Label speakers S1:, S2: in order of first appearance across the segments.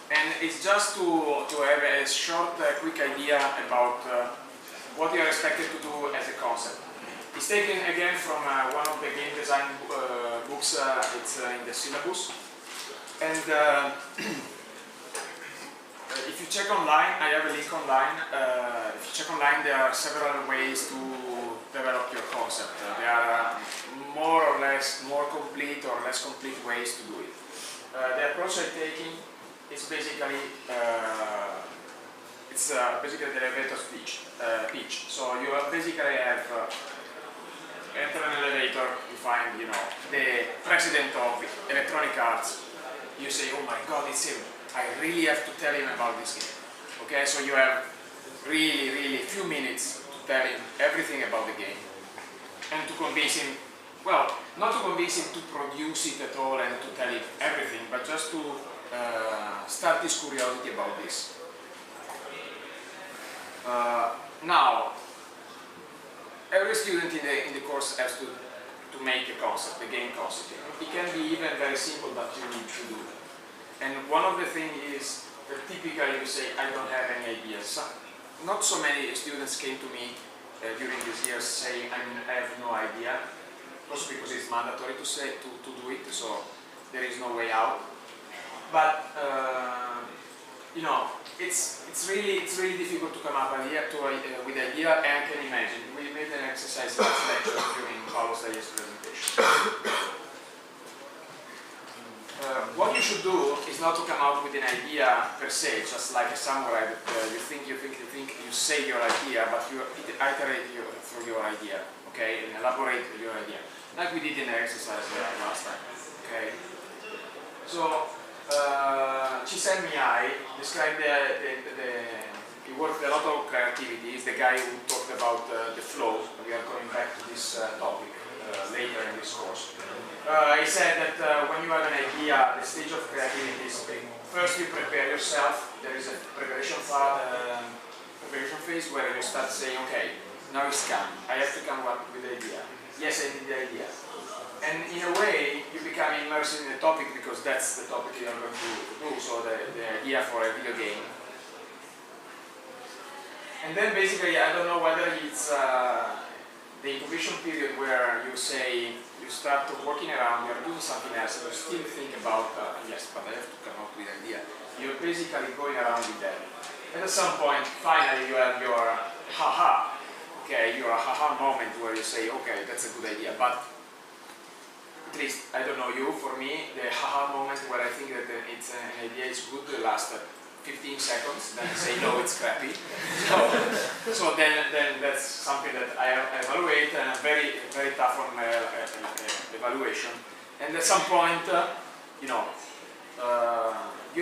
S1: And it's just to have a short, quick idea about what you are expected to do as a concept. It's taken again from one of the game design books, it's in the syllabus. And if you check online, I have a link online. If you check online, there are several ways to develop your concept. There are more or less, more complete or less complete ways to do it. The approach I'm taking is basically basically the elevator pitch. So you basically have enter an elevator, you find the president of Electronic Arts. You say, oh my God, it's him. I really have to tell him about this game. Okay, so you have really few minutes to tell him everything about the game and to convince him. Well, not to convince him to produce it at all and to tell him everything, but just to start his curiosity about this. Now, every student in the course has to make a concept, a game concept. It can be even very simple, but you need to do it. And one of the things is that typically you say, I don't have any ideas. Not so many students came to me during these years saying, I have no idea. Also because it's mandatory to do it, so there is no way out. But it's really difficult to come up with idea. And I can imagine we made an exercise last lecture during Paolo's presentation. What you should do is not to come out with an idea per se, just like a samurai that you think, you say your idea, but you iterate through your idea, okay, and elaborate your idea, like we did in the exercise last time, okay. So, Chisel Miyai described he worked a lot of creativity. He's the guy who talked about the flow. We are going back to this topic later in this course. He said that when you have an idea, the stage of creativity is first you prepare yourself. There is a preparation phase where you start saying, okay, now it's come. I have to come up with the idea. Yes, I did the idea. And in a way, you become immersed in the topic because that's the topic you are going to do, so the idea for a video game. And then basically, I don't know whether it's the incubation period where you say, you start working around, you're doing something else, and you still think about, yes, but I have to come up with an idea. You're basically going around with that. And at some point, finally, you have your haha, okay, your haha moment where you say, okay, that's a good idea. But at least, I don't know you, for me, the haha moment where I think that it's an idea is good lasts 15 seconds, then say no, it's crappy. So then that's something that I evaluate, and I'm very tough on my evaluation. And at some point, you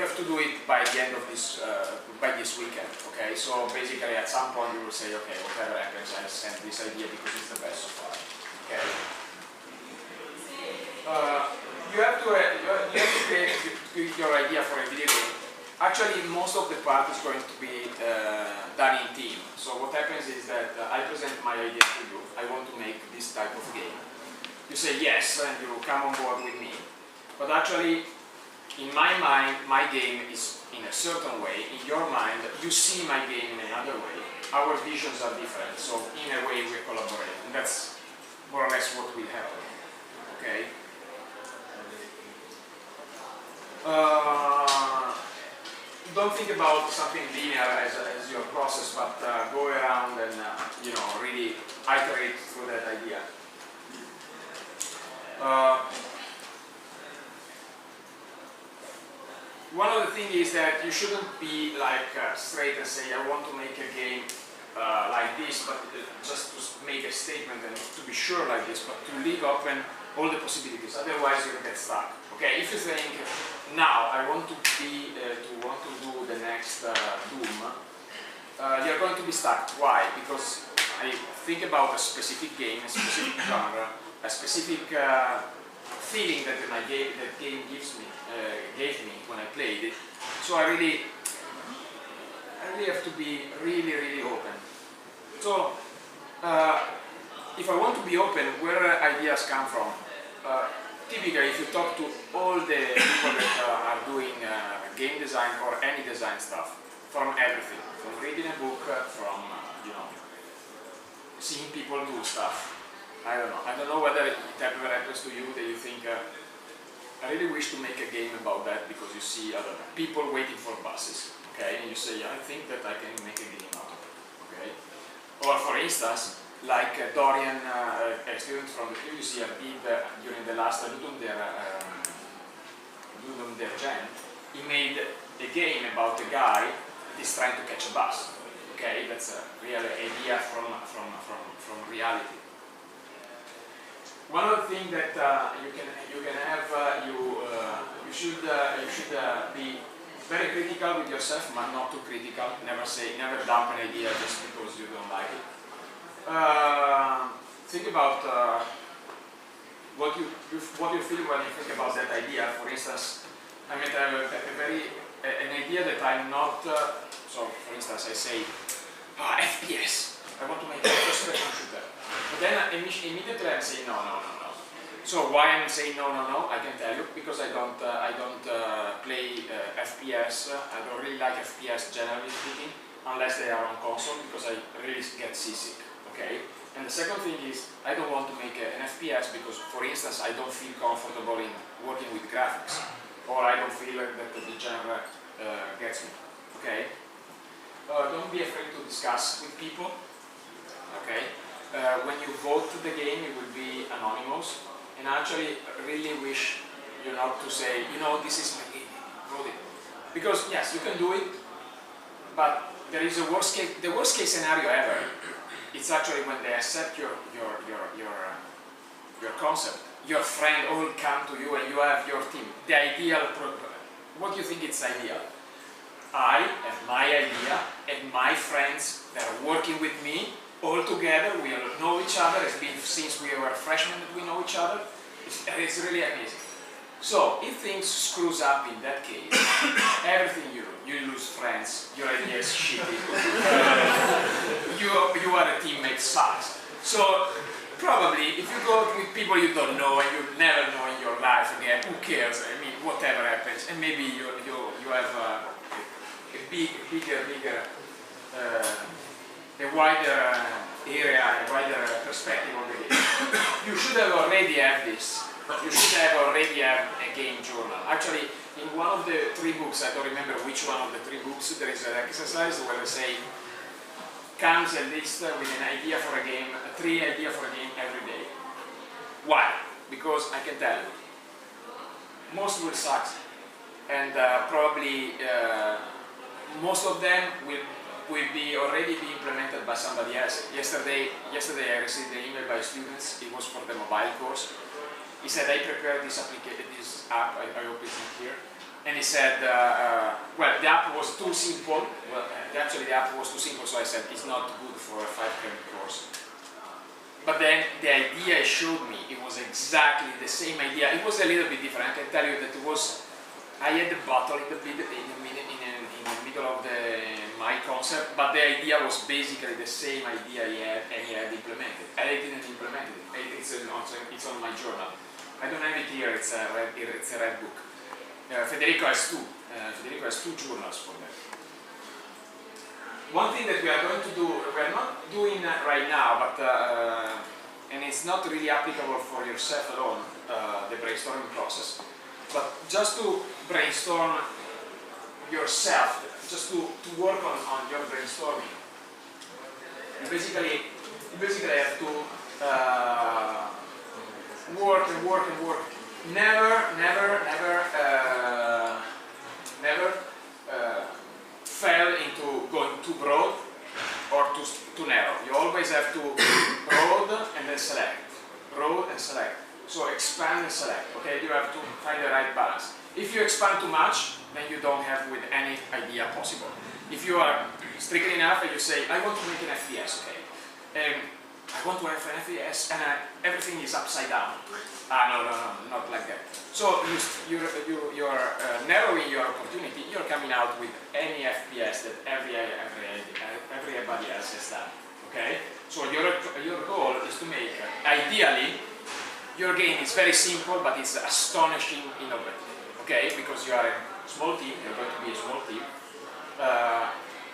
S1: have to do it by the end of this by this weekend. Okay, so basically at some point you will say, okay, whatever happens, I send this idea because it's the best so far. Okay. You have to create your idea for a video game. Actually, most of the part is going to be done in team. So what happens is that I present my idea to you. I want to make this type of game. You say yes, and you come on board with me. But actually, in my mind, my game is in a certain way. In your mind, you see my game in another way. Our visions are different. So in a way, we collaborate. And that's more or less what will happen. Okay? Don't think about something linear as your process, but go around and really iterate through that idea. One of the things is that you shouldn't be like straight and say, I want to make a game like this, but just to make a statement and to be sure like this, but to leave open all the possibilities. Otherwise, you'll get stuck. Okay, if you think now I want to do the next Doom, you're going to be stuck. Why? Because I think about a specific game, a specific genre, a specific feeling that that game gave me when I played it. So I really have to be really open. So if I want to be open, where ideas come from? Typically, if you talk to all the people that are doing game design or any design stuff, from everything, from reading a book, from you know, seeing people do stuff. I don't know whether it ever happens to you that you think, I really wish to make a game about that, because you see other people waiting for buses, okay, and you say, I think that I can make a game out of it, okay. Or for instance, like Dorian, a student from the previous year, did during the last Ludum der Gen, he made a game about a guy that is trying to catch a bus. Okay, that's a real idea from reality. One of the things that you can have, you should be very critical with yourself, but not too critical. Never dump an idea just because you don't like it. Think about what you feel when you think about that idea. For instance, I might have an idea that I'm not. So, for instance, I say, FPS. I want to make a first-person shooter. But then immediately I'm saying no. So why I'm saying no, I can tell you, because I don't play FPS. I don't really like FPS, generally speaking, unless they are on console, because I really get seasick. Okay. And the second thing is, I don't want to make an FPS because, for instance, I don't feel comfortable in working with graphics, or I don't feel that the genre gets me. Okay. Don't be afraid to discuss with people. Okay. When you vote the game, it will be anonymous. And I actually really wish you not to say, you know, this is my game, vote it. Because yes, you can do it, but there is the worst case scenario ever. It's actually when they accept your concept. Your friend all come to you and you have your team. The ideal, what do you think it's ideal? I have my idea and my friends that are working with me. All together, we all know each other. It's been since we were freshmen that we know each other. It's really amazing. So, if things screws up in that case, everything you lose friends, your idea is shitty, you are a teammate sucks. So, probably, if you go with people you don't know and you never know in your life again, who cares? I mean, whatever happens, and maybe you have a wider area, a wider perspective on the game. You should have already have this. You should have already have a game journal. Actually, in one of the 3 books, I don't remember which one of the 3 books, there is an exercise where they say, comes a list with an idea for a game, 3 ideas for a game every day. Why? Because I can tell you, most will suck, and probably most of them will already be implemented by somebody else. Yesterday I received an email by students. It was for the mobile course. He said, I prepared this app, I hope it's not here. And he said, well, the app was too simple. Well, actually the app was too simple, so I said, it's not good for a 5-credit course. But then the idea he showed me, it was exactly the same idea. It was a little bit different. I can tell you that it was, I had the bottle in the middle of my concept, but the idea was basically the same idea he had and he had implemented. I didn't implement it. It's on my journal. I don't have it here. It's a red book. Federico has 2. Federico has 2 journals for that. One thing that we are going to do, we are not doing right now, but and it's not really applicable for yourself alone, the brainstorming process, but just to brainstorm yourself, just to work on your brainstorming. You basically have to work and work and work. Never fell into going too broad or too narrow. You always have to broad and then select. Broad and select. So expand and select. Okay, you have to find the right balance. If you expand too much, then you don't have with any idea possible. If you are strict enough and you say, I want to make an FPS, okay, I want to have an FPS and everything is upside down. No, not like that. So you're narrowing your opportunity. You're coming out with any FPS that everybody else has done. Okay. So your goal is to make, ideally, your game is very simple, but it's astonishing innovative. Okay, because you are small team, you're going to be a small team,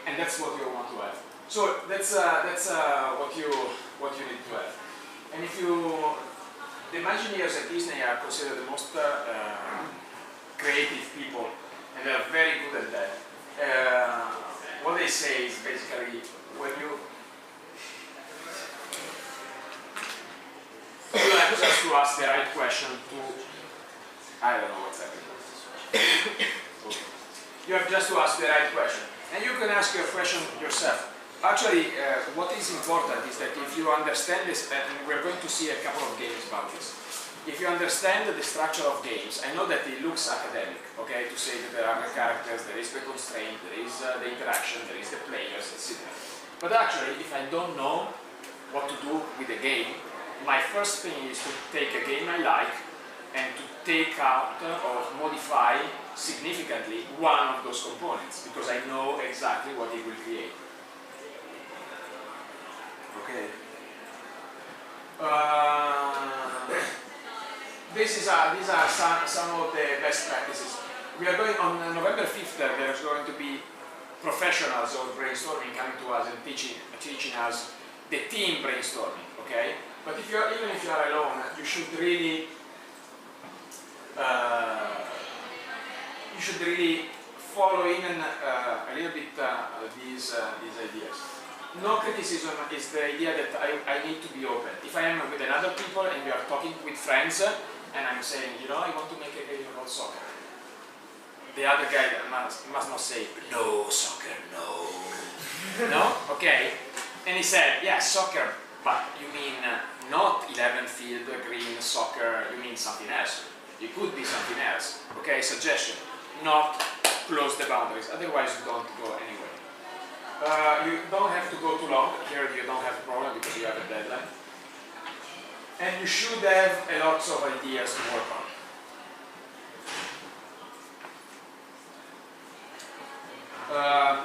S1: and that's what you want to have. So that's what you need to have. And if you, the Imagineers at Disney are considered the most creative people, and they are very good at that. What they say is basically when you have just to ask the right question to, I don't know what's happening. Okay. You have just to ask the right question. And you can ask your question yourself. Actually, what is important is that if you understand this, and we're going to see a couple of games about this. If you understand the structure of games, I know that it looks academic, okay, to say that there are the characters, there is the constraint, there is the interaction, there is the players, etc. But actually, if I don't know what to do with a game, my first thing is to take a game I like and to take out or modify significantly one of those components, because I know exactly what it will create. Okay. These are some of the best practices. We are going on November 5th. There's going to be professionals of brainstorming coming to us and teaching us the team brainstorming. Okay, but if you're even if you are alone, you should really follow even a little bit these ideas. No criticism is the idea that I need to be open. If I am with another people and we are talking with friends and I'm saying, you know, I want to make a game about soccer, the other guy must not say, no, soccer, no. No? Okay. And he said, yeah, soccer, but you mean not 11 field green soccer, you mean something else. It could be something else. Okay, suggestion. Not close the boundaries, otherwise you don't go anywhere. You don't have to go too long. Here you don't have a problem because you have a deadline. And you should have a lot of ideas to work on.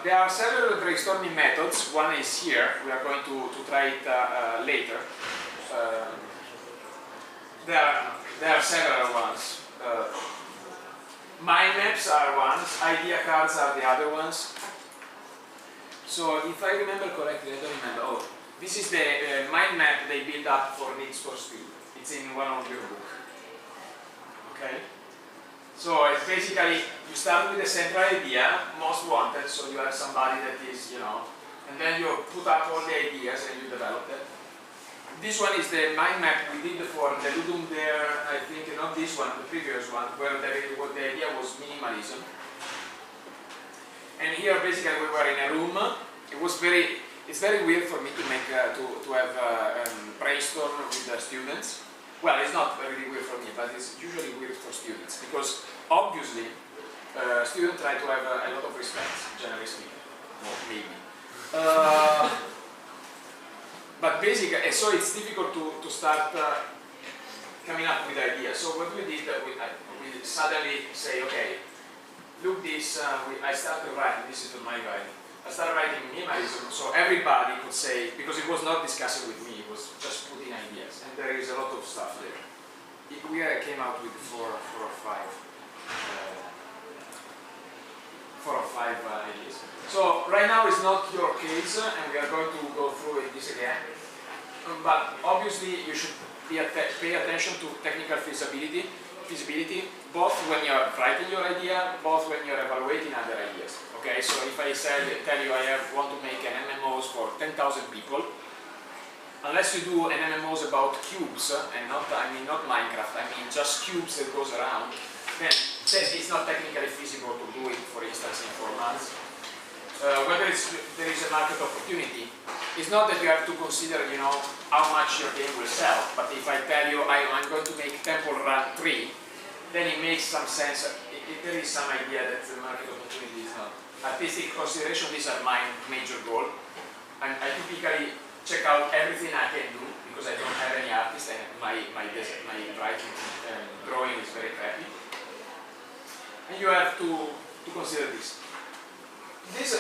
S1: There are several brainstorming methods. One is here. We are going to try it later. There are several ones. Mind maps are ones. Idea cards are the other ones. So if I remember correctly, I don't remember. Oh, this is the mind map they build up for needs for speed. It's in one of your book. Okay. So it's basically you start with a central idea, most wanted. So you have somebody that is, you know, and then you put up all the ideas and you develop it. This one is the mind map we did for the Ludum there. I think not this one, the previous one, where the idea was minimalism. And here basically we were in a room. It's very weird for me to make to have brainstorm with the students. Well, it's not really weird for me, but it's usually weird for students because obviously students try to have a lot of respect, generally speaking. Well, maybe. But basically, so it's difficult to start coming up with ideas. So what we did, we suddenly say, okay. Look this, I started writing, this is my writing. I started writing minimalism, so everybody could say, because it was not discussing with me, it was just putting ideas. And there is a lot of stuff there. We came out with four or five ideas. So right now is not your case, and we are going to go through this again. But obviously you should pay attention to technical feasibility, both when you are writing your idea, both when you are evaluating other ideas. Okay, so if I tell you I want to make an MMOs for 10,000 people, unless you do an MMOs about cubes, and not Minecraft, I mean just cubes that goes around, then it's not technically feasible to do it, for instance, in 4 months. Whether there is a market opportunity, it's not that you have to consider, you know, how much your game will sell, but if I tell you I'm going to make Temple Run 3, then it makes some sense. There is some idea that the market opportunity is not. Artistic consideration, these are my major goal. I typically check out everything I can do because I don't have any artist and my writing and drawing is very crappy. And you have to consider this. This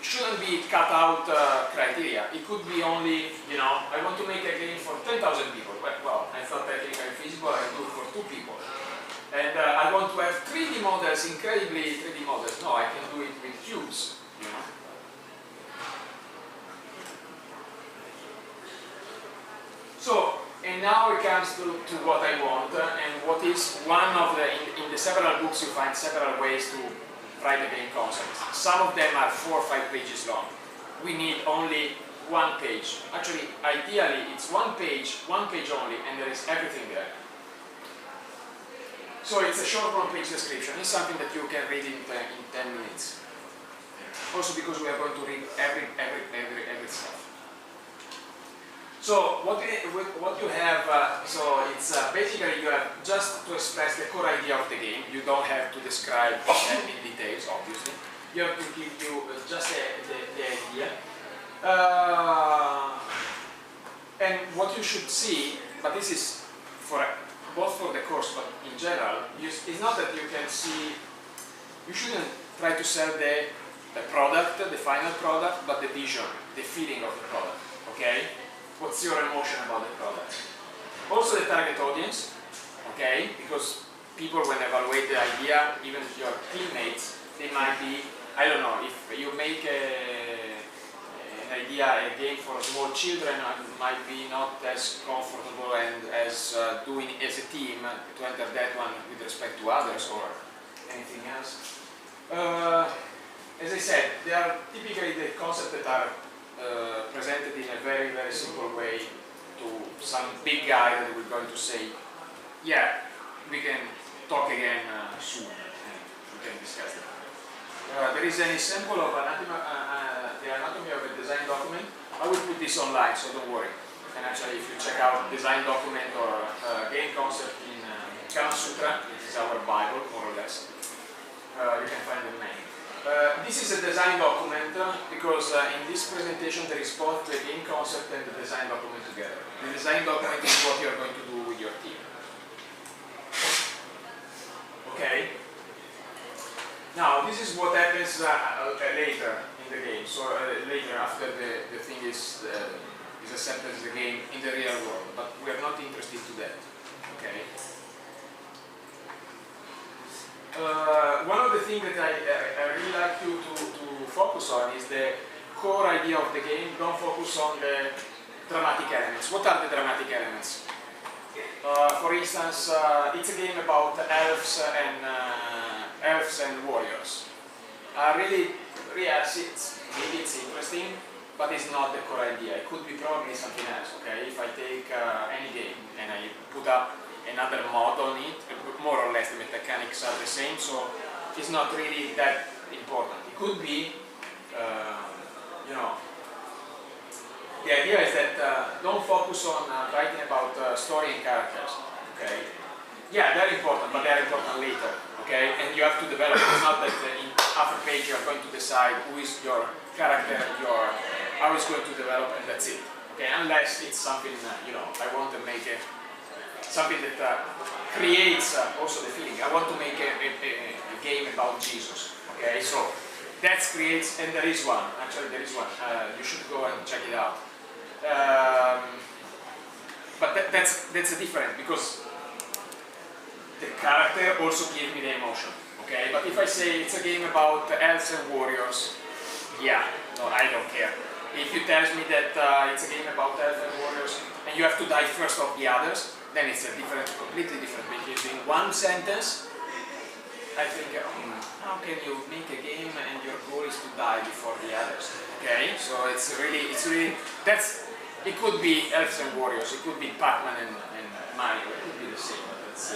S1: shouldn't be cut out criteria. It could be only, you know, I want to make a game for 10,000 people. Well, I thought technically feasible, I do it for 2 people. And I want to have 3D 3D models, incredibly 3D models. No, I can do it with cubes, you know. So, and now it comes to what I want, and what is one of the, in the several books you find several ways to write a game concept. Some of them are 4 or 5 pages long. We need only 1 page. Actually, ideally, it's 1 page only, and there is everything there. So it's a short one-page description. It's something that you can read in 10 minutes. Also because we are going to read every stuff. So what you have, so it's basically you have just to express the core idea of the game. You don't have to describe it in details, obviously. You have to give you just the idea. And what you should see, but this is for both for the course, but in general, it's not that you can see, you shouldn't try to sell the product, the final product, but the vision, the feeling of the product, okay? What's your emotion about the product? Also the target audience, okay? Because people, when evaluate the idea, even your teammates, they might be, I don't know, if you make an idea, a game for small children, might be not as comfortable and as doing as a team to enter that one with respect to others or anything else. As I said, they are typically the concepts that are presented in a very, very simple way to some big guy that we're going to say, yeah, we can talk again soon and we can discuss it. There is an example of the anatomy of a design document. I will put this online, so don't worry. And actually, if you check out design document or game concept in Kama Sutra, this is our Bible, more or less, you can find the name. This is a design document because in this presentation there is both the game concept and the design document together. The design document is what you are going to do with your team. Okay? Now, this is what happens later in the game. So later, after the thing is accepted as the game in the real world. But we are not interested to that. Okay? One of the things that I really like you to focus on is the core idea of the game. Don't focus on the dramatic elements. What are the dramatic elements? For instance, it's a game about elves and warriors. Maybe it's interesting, but it's not the core idea. It could be probably something else. Okay, if I take any game and I put up another mod on it, more or less the mechanics are the same, so it's not really that important. It could be, you know, the idea is that don't focus on writing about story and characters. Okay, yeah, they're important, but they're important later. Okay, and you have to develop. It's not that in half a page you are going to decide who is your character, how it's going to develop, and that's it. Okay, unless it's something you know, I want to make it something that creates also the feeling. I want to make a game about Jesus. Okay, so that creates, and there is one. Actually, there is one. You should go and check it out. But that's a different, because the character also gives me the emotion. Okay, but if I say it's a game about elves and warriors, yeah, no, I don't care. If you tell me that it's a game about elves and warriors and you have to die first of the others, then it's a completely different. Because in one sentence, I think, how can you make a game and your goal is to die before the others? Okay, so it's really, it could be elves and warriors, it could be Pac-Man and Mario, it could be the same, but that's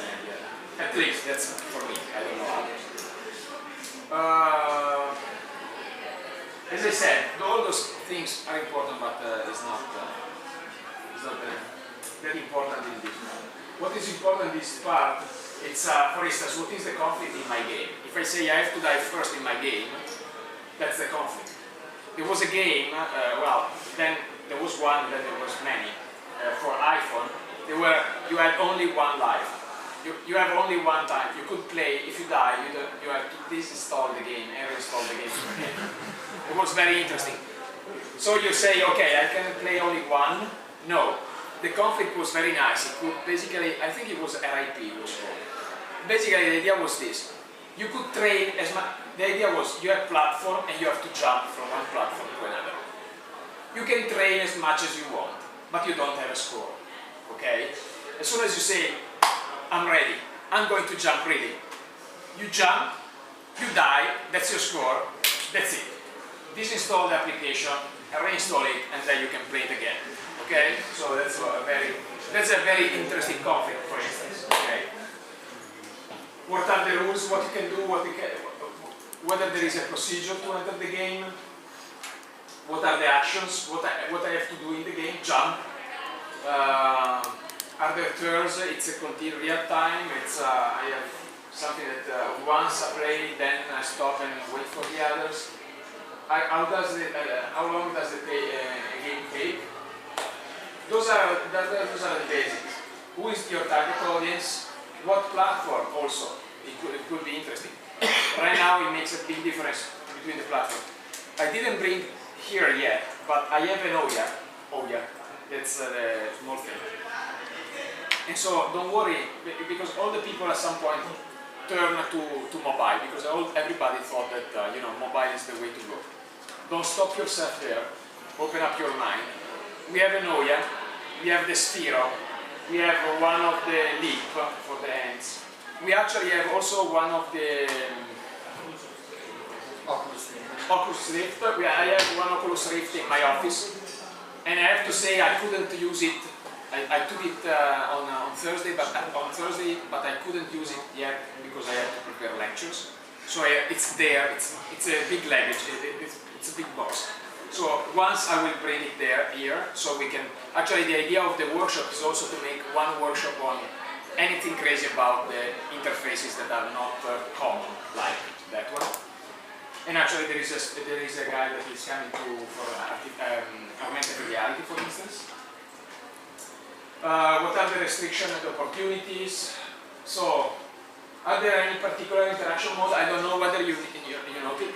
S1: at least that's for me, I don't know others. As I said, all those things are important, but it's not that important in this part. What is important in this part, it's, for instance, what is the conflict in my game? If I say I have to die first in my game, that's the conflict. There was a game, well, then there was one, then there was many. For iPhone, you had only one life. You have only one time. You could play, if you die, you have to disinstall the game and reinstall the game again. It was very interesting. So you say, okay, I can play only one. No. The conflict was very nice. It could basically, I think it was RIP, it was called. Basically, the idea was this. You could train as much. The idea was you have platform and you have to jump from one platform to another. You can train as much as you want, but you don't have a score. Okay? As soon as you say, I'm ready, I'm going to jump really. You jump, you die, that's your score, that's it. Disinstall the application, reinstall it, and then you can play it again. Okay? So that's a very interesting conflict, for instance. Okay? What are the rules? What you can do? Whether there is a procedure to enter the game? What are the actions? What I have to do in the game? Jump. Are there turns? It's a continued real time. I have something that once I play, then I stop and wait for the others. How long does the game take? Those are the basics. Who is your target audience? What platform also? It could be interesting. Right now it makes a big difference between the platforms. I didn't bring here yet, but I have an Oya. That's the small thing. And so don't worry, because all the people at some point turn to mobile, because everybody thought that mobile is the way to go. Don't stop yourself there. Open up your mind. We have an Oya. We have the Sphero. We have one of the leap for the hands. We actually have also one of the Oculus Rift. I have one Oculus Rift in my office, and I have to say I couldn't use it. I took it on Thursday, but I couldn't use it yet because I have to prepare lectures. So it's there. It's a big luggage. It's a big box. So once I will bring it here, so we can. Actually, the idea of the workshop is also to make one workshop on anything crazy about the interfaces that are not common, like that one. And actually, there is a guy that is coming for augmented reality, for instance. What are the restrictions and opportunities? So, are there any particular interaction modes? I don't know whether you noted,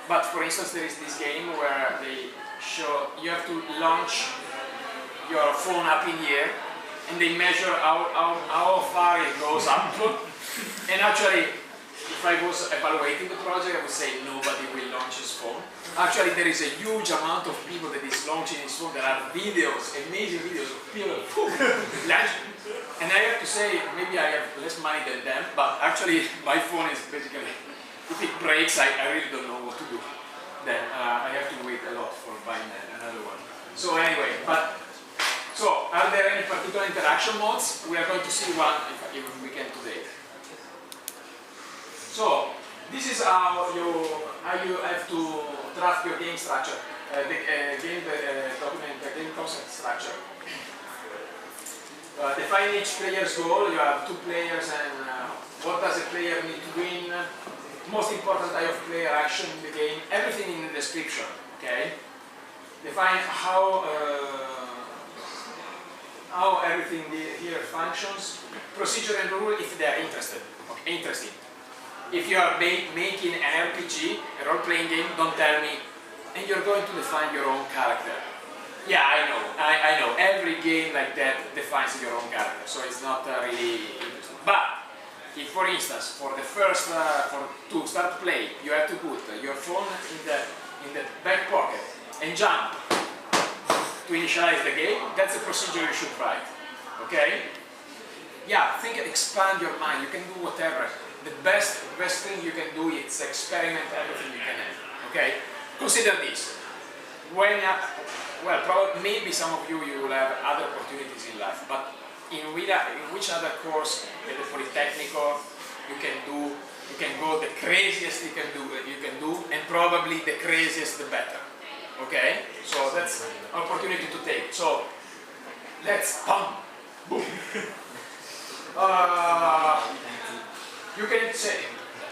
S1: but for instance, there is this game where they show you have to launch your phone up in the air, and they measure how far it goes up. And actually, if I was evaluating the project, I would say nobody will launch his phone. Actually, there is a huge amount of people that is launching his phone. There are videos, amazing videos of people launching. And I have to say, maybe I have less money than them, but actually my phone is basically, if it breaks, I really don't know what to do. Then I have to wait a lot for buying another one. So anyway, so are there any particular interaction modes? We are going to see one if we can today. So this is how you have to draft your game structure, the game document, the game concept structure. Define each player's goal. You have 2 players, and what does a player need to win? Most important type of player action in the game. Everything in the description. Okay. Define how everything here functions. Procedure and rule if they are interested. Okay. Interesting. If you are making an RPG, a role-playing game, don't tell me, and you're going to define your own character. Yeah, I know. Every game like that defines your own character, so it's not really interesting. But if, for instance, for the first, to start play, you have to put your phone in the back pocket and jump to initialize the game, that's a procedure you should write. Okay? Yeah, expand your mind. You can do whatever. The best thing you can do is experiment everything you can have. Okay? Consider this. Maybe some of you will have other opportunities in life, but in which other course at the Politecnico you can go the craziest you can do, and probably the craziest the better. Okay? So that's an opportunity to take. So let's boom. You can say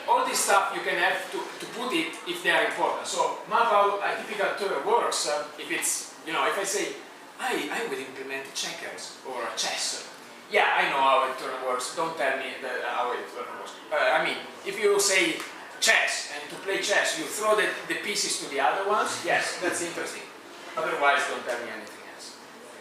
S1: all this stuff you can have to put it if they are important. So map out a typical turn works if it's, if I say I will implement checkers or chess. Yeah, I know how a turn works. Don't tell me how a turn works. I mean, if you say chess and to play chess you throw the pieces to the other ones, yes, that's interesting. Otherwise, don't tell me anything else.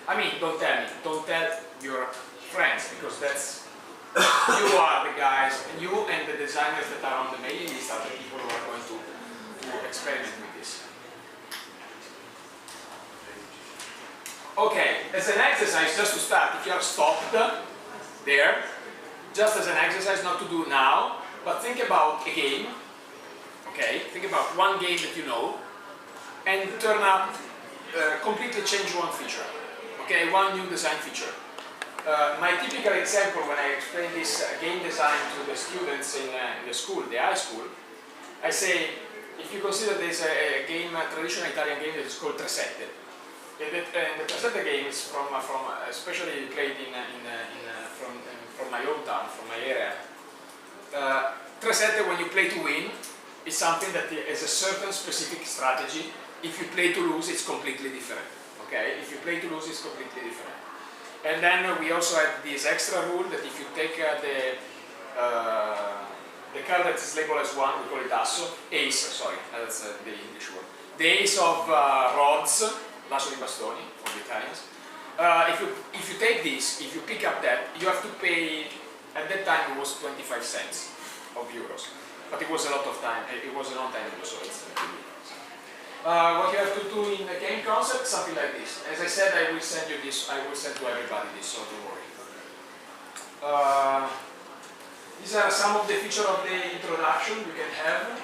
S1: I mean, don't tell me. Don't tell your friends, because that's You are the guys, and you and the designers that are on the mailing list are the people who are going to experiment with this. Okay, as an exercise, just to start, if you have stopped there, just as an exercise, not to do now, but think about a game, okay? Think about one game that you know, and turn up, completely change one feature, okay? One new design feature. My typical example when I explain this game design to the students in the school, the high school, I say, if you consider this a game, a traditional Italian game that is called Tresette. The Tresette game is from especially played from my hometown, from my area. Tresette, when you play to win, is something that has a certain specific strategy. If you play to lose, it's completely different. Okay? If you play to lose, it's completely different. And then we also have this extra rule that if you take the card that is labeled as 1, we call it ace, sorry, that's the English word. The ace of rods, l'asso di bastoni for the Italians. If you take this, if you pick up that, you have to pay, at that time it was 25 cents of euros. But it was a lot of time, it was a long time ago, so it's what you have to do in the game concept, something like this. As I said, I will send you this, I will send to everybody this, so don't worry. These are some of the features of the introduction you can have.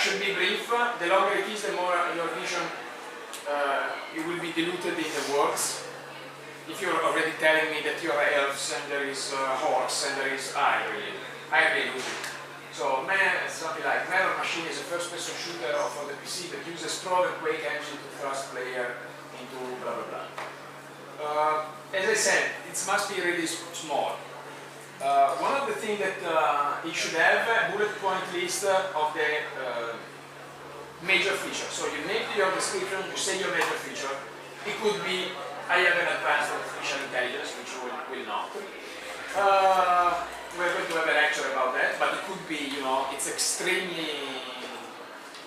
S1: Should be brief. The longer it is, the more your vision it will be diluted in the words. If you're already telling me that you're elves and there is horse and there is I really lose it. So something like Mirror Machine is a first-person shooter for the PC that uses Strobe and Quake engine to thrust player into blah blah blah. As I said, it must be really small. One of the things that it should have a bullet point list of the major features. So you make your description, you say your major feature. It could be, I have an advanced artificial intelligence, which will not. We're going to have a lecture about that, but it could be, you know, it's extremely,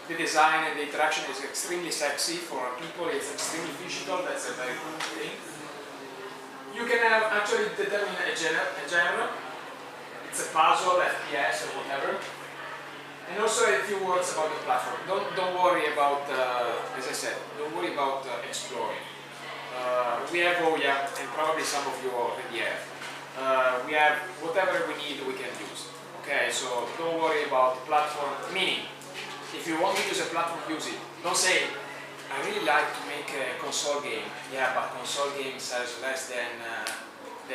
S1: the design and the interaction is extremely sexy for people, it's extremely digital, that's a very good thing. You can actually determine a genre, it's a puzzle, FPS or whatever. And also a few words about the platform. Don't worry about, as I said, don't worry about exploring. We have Laurea, and probably some of you already have. We have whatever we need, we can use. Okay, so don't worry about platform. Meaning, if you want to use a platform, use it. Don't say, I really like to make a console game. Yeah, but console game sells less than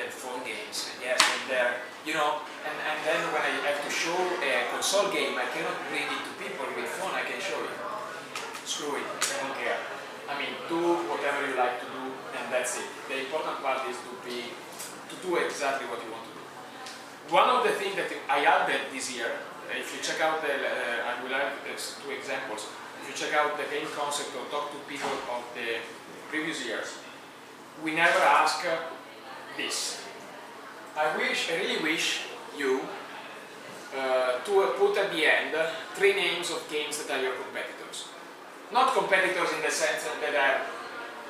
S1: phone games. Yes, and you know, and then when I have to show a console game, I cannot bring it to people with phone. I can show you. Screw it. I don't care. I mean, do whatever you like to do, and that's it. The important part is to do exactly what you want to do. One of the things that I added this year, if you check out I will add 2 examples. If you check out the game concept or talk to people of the previous years, we never ask this. I really wish you to put at the end 3 names of games that are your competitors. Not competitors in the sense that are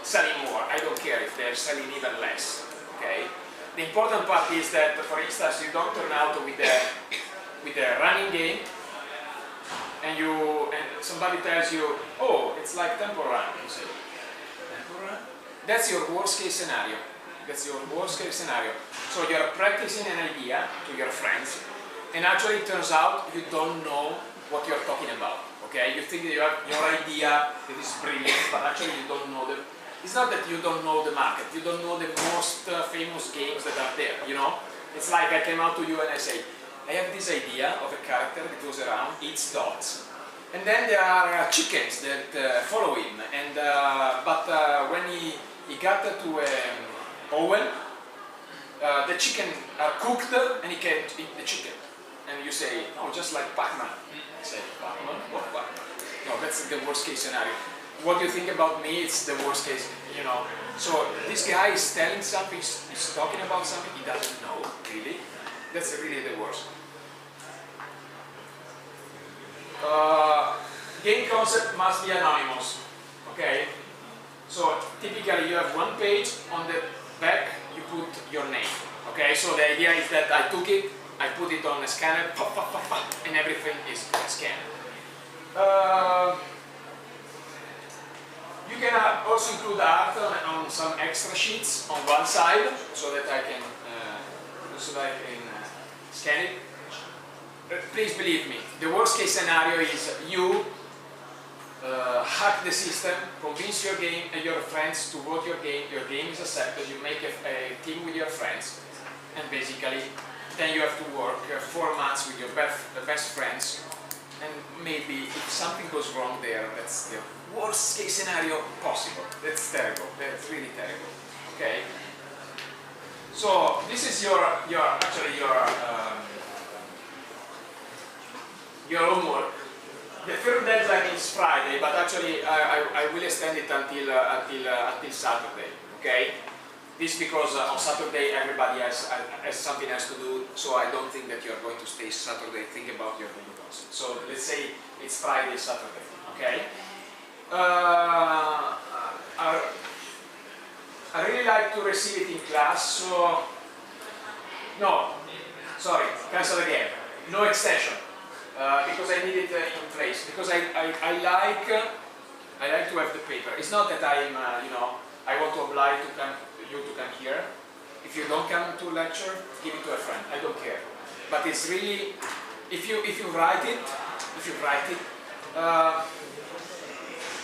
S1: selling more. I don't care if they're selling even less. Okay? The important part is that, for instance, you don't turn out with a running game, and somebody tells you, oh, it's like Temple Run. You say, Temple Run? That's your worst case scenario. That's your worst case scenario. So you're practicing an idea to your friends, and actually it turns out you don't know what you're talking about. Okay? You think that you have your idea that is brilliant, but actually you don't know the. It's not that you don't know the market, you don't know the most famous games that are there, you know? It's like I came out to you and I say, I have this idea of a character that goes around, eats dots, and then there are chickens that follow him, and but when he got to oven, the chicken are cooked and he can't eat the chicken. And you say, oh, just like Pac-Man. I say, Pac-Man? What Pac-Man? No, that's the worst case scenario. What you think about me, it's the worst case, you know. So this guy is telling something, he's talking about something he doesn't know, really. That's really the worst. Game concept must be anonymous, okay? So typically you have one page, on the back you put your name, Okay, so the idea is that I took it, I put it on a scanner, and everything is scanned. You can also include art on some extra sheets on one side, so that I can scan it. Please believe me, the worst case scenario is you hack the system, convince your game and your friends to vote your game is accepted, you make a team with your friends, and basically then you have to work 4 months with your best friends, and maybe if something goes wrong there, that's the worst case scenario possible. That's terrible, that's really terrible. Okay? So this is your homework. The third deadline is Friday, but actually I will extend it until Saturday. Okay? This because on Saturday everybody has something else to do, so I don't think that you are going to stay Saturday think about your new concept. So let's say it's Friday, Saturday. Okay? I really like to receive it in class, so no, sorry, cancel again. No extension. Because I need it in place. Because I like to have the paper. It's not that I want to oblige you to come here. If you don't come to lecture, give it to a friend. I don't care. But it's really, if you write it,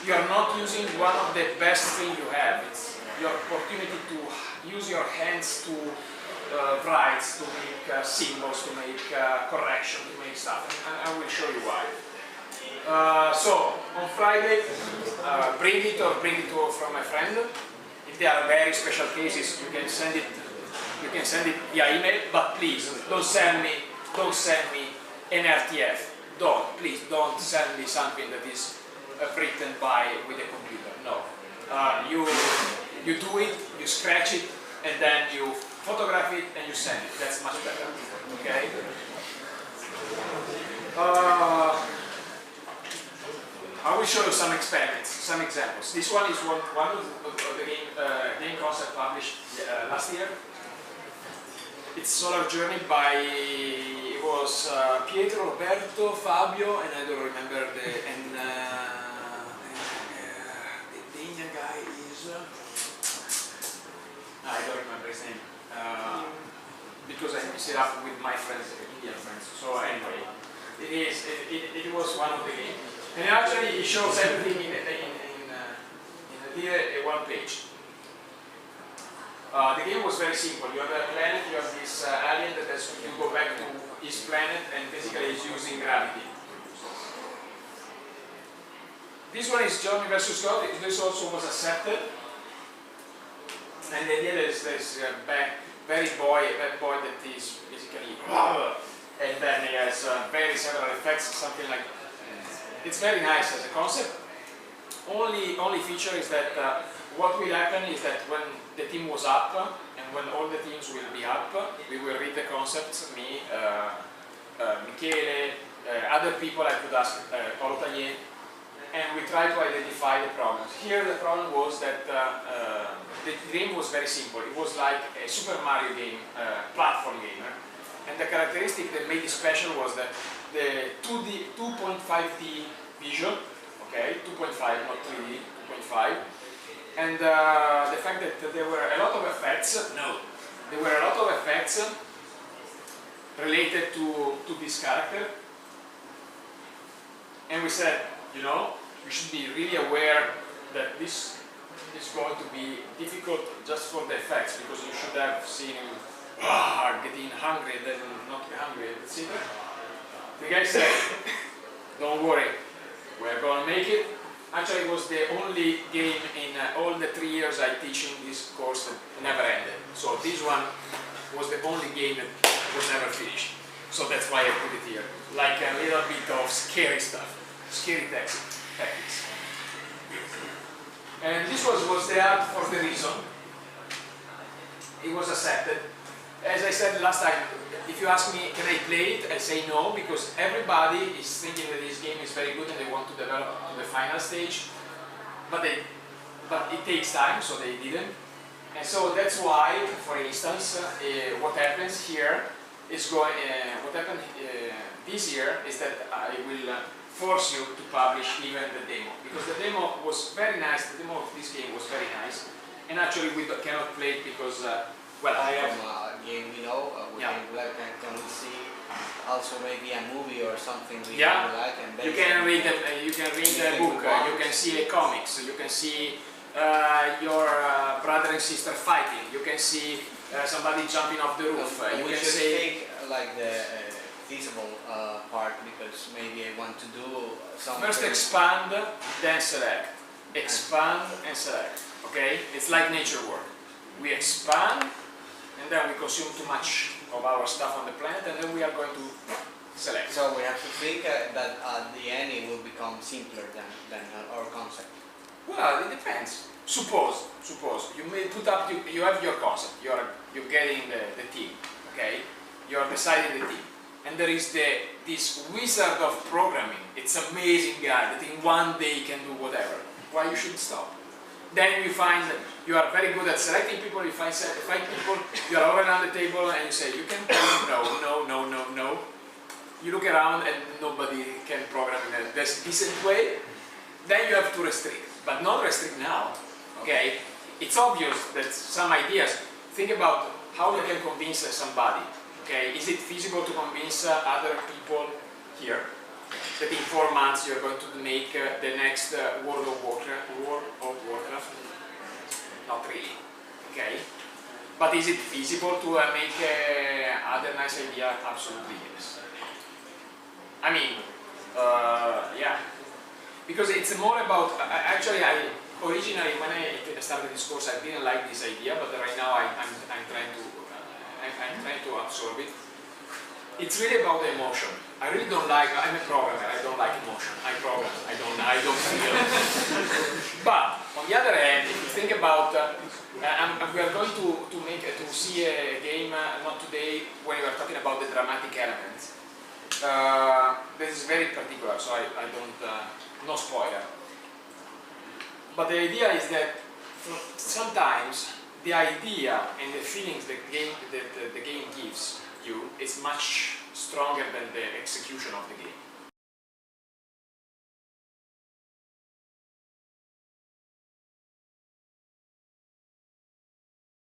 S1: you are not using one of the best things you have. It's your opportunity to use your hands to write, to make symbols, to make correction, to make stuff. And I will show you why. So on Friday, bring it from a friend. If there are very special cases, you can send it via email. But please don't send me an RTF. Please don't send me something that is written with a computer. No. You do it, you scratch it, and then you photograph it and you send it. That's much better. Okay. I will show you some experiments, some examples. This one is one of the game concept published last year. It's Solar Journey by, it was Pietro, Roberto, Fabio, and I don't remember the Indian guy is, I don't remember his name, because I mix it up with my friends, Indian friends. So anyway, it was one of the games. And actually it shows everything in one page. The game was very simple. You have a planet, you have this alien that has to go back to his planet and basically is using gravity. This one is Johnny versus God. This also was accepted. And the idea is there's a bad boy that is basically and then he has very several effects, something like that. It's very nice as a concept. Only feature is that what will happen is that when the team was up and when all the teams will be up, we will read the concepts, me, Michele, other people I could ask, Paulo Taglier, and we try to identify the problems. Here the problem was that the game was very simple. It was like a Super Mario game, platform game. And the characteristic that made it special was that the 2.5D vision, okay, 2.5, not 3D, 2.5, and the fact that there were a lot of effects, related to this character, and we said, you should be really aware that this is going to be difficult just for the effects, because you should have seen him getting hungry and then not hungry, etc. The guy said, don't worry, we're going to make it. Actually, it was the only game in all the 3 years I teach in this course that never ended. So this one was the only game that was never finished. So that's why I put it here. Like a little bit of scary stuff, scary tactics. And this was the art for the reason. It was accepted. As I said last time, if you ask me, can I play it? I say no, because everybody is thinking that this game is very good and they want to develop to the final stage. But it takes time, so they didn't. And so that's why, for instance, what happens here is going. What happened this year is that I will force you to publish even the demo, because the demo was very nice. The demo of this game was very nice, and actually we cannot play it because well, I have
S2: game we know. Can we see also maybe a movie or something we like? And
S1: you can read a book. You can see a comics. You can see your brother and sister fighting. You can see somebody jumping off the roof. You
S2: we
S1: can
S2: should
S1: say
S2: take like the feasible part, because maybe I want to do something.
S1: first expand, then select. Expand and select. Okay, it's like nature work. We expand, and then we consume too much of our stuff on the planet, and then we are going to select.
S2: So we have to think that at the end it will become simpler than our concept.
S1: Well, it depends. Suppose you may put up, you have your concept, you're getting the team, okay? You're deciding the team. And there is this wizard of programming. It's amazing guy that in one day can do whatever. Why you should stop? Then you find that you are very good at selecting people, you find people, you are all around the table and you say, you can program, no. You look around and nobody can program in a decent way. Then you have to restrict. But not restrict now, okay? It's obvious that some ideas, think about how you can convince somebody, okay? Is it feasible to convince other people here that in 4 months you're going to make the next World of Warcraft? Not really, okay? But is it feasible to make other nice idea? Absolutely yes. I mean, yeah. Because it's more about, actually originally when I started this course I didn't like this idea, but right now I'm trying to absorb it. It's really about the emotion. I really don't like, I'm a programmer, I don't like emotion. I program, I don't feel. But on the other hand, if you think about, we are going to see a game, not today, when you are talking about the dramatic elements. This is very particular, so I don't, no spoiler. But the idea is that sometimes the idea and the feelings that the game gives you is much stronger than the execution of the game.